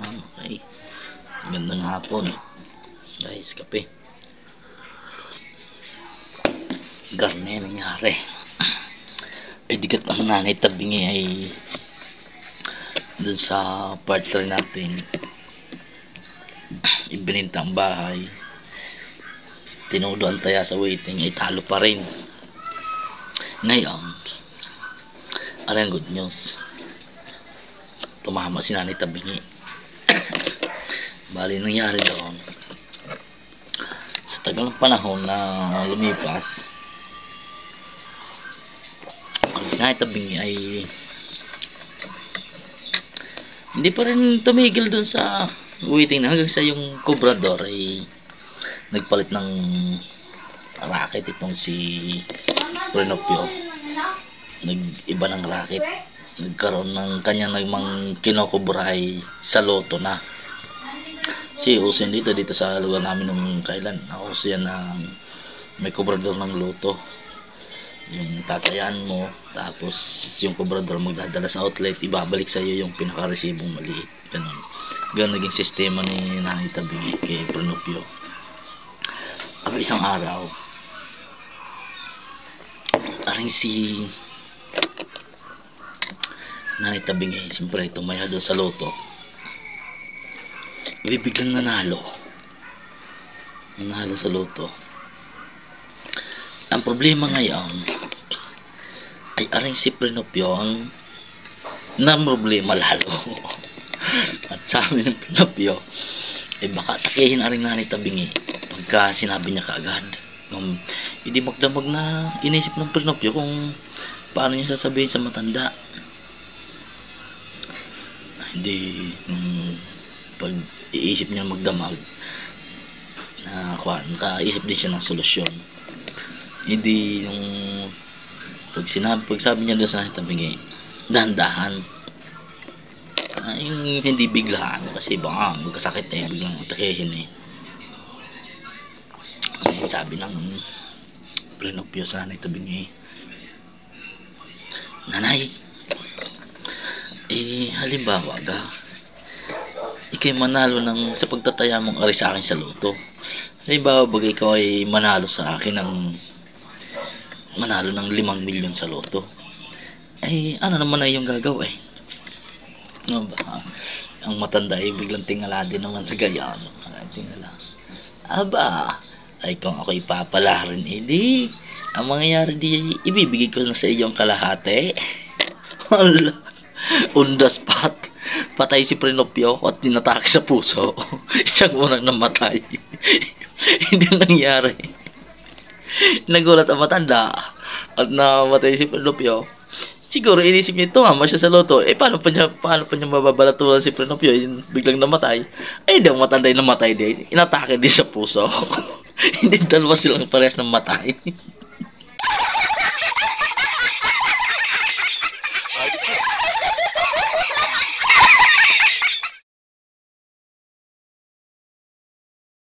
Okay. Magandang hapon. Guys, kape. Garne nangyari. Dikat ang nanay tabingi ay dun sa partner natin. Ibininta ang bahay. Tinudo ang taya sa waiting ay talo pa rin. Ngayon, ang good news. Tumama si nanay tabingi. Bali nangyari doon, sa tagal ng panahon na lumipas, ang sinay tabingi ay hindi pa rin tumigil doon sa waiting na hanggang sa yung kubrador ay nagpalit ng racket itong si Prenopio. Nag-iba ng racket, nagkaroon ng kanyang nagmang kinokubray sa loto na. Si uso dito sa lugar namin nung kailan. Uso yan na may kubrador ng loto. Yung tatayan mo, tapos yung kubrador magdadala sa outlet, ibabalik sa iyo yung pinaka-resibong maliit. Ganun. Ganun naging sistema ni Nanay Tabingi kay Prenopio. Aba isang araw, aring si Nanay Tabingi, siyempre tumaya doon sa loto. Biglang nanalo sa loto. Ang problema ngayon ay aring si Prenopio ang problema lalo. At sa amin ng Prenopio ay baka takihin aring Nanay Tabingi pagka sinabi niya kaagad. Hindi magdamag na inisip ng Prenopio kung paano niya sasabihin sa matanda. Hindi pag iisip niya magdamag na nakaisip din siya ng solusyon. Hindi yung pag sabi niya doon sa Nanay Tabingi, dahan-dahan, yung hindi biglaan kasi baka magkasakit na biglang atakehin sabi ng Prenopio sa Nanay Tabingi, Nanay, halimbawa ikay manalo sa pagtataya mong ari sa akin sa loto. Halimbawa bagay ikaw ay manalo sa akin ng 5 milyon sa loto. Ano naman ay yung gagawin? No ba? Ang matanda ay biglang tingala din naman sa gayan. Tingala. Aba, ay kung ako ipapala rin, ang mangyayari di ibibigay ko na sa iyo ang kalahati. On the spot, patay si Prenopio at dinatake sa puso. Siyang unang namatay. Hindi nangyari. Nagulat ang matanda at namatay si Prenopio. Siguro inisip niya, tumama siya sa loto. Paano pa niya mababalatulan si Prenopio? Biglang namatay. Daw matanda yung namatay din. Inatake din sa puso. Hindi dalawa silang parehas ng matay.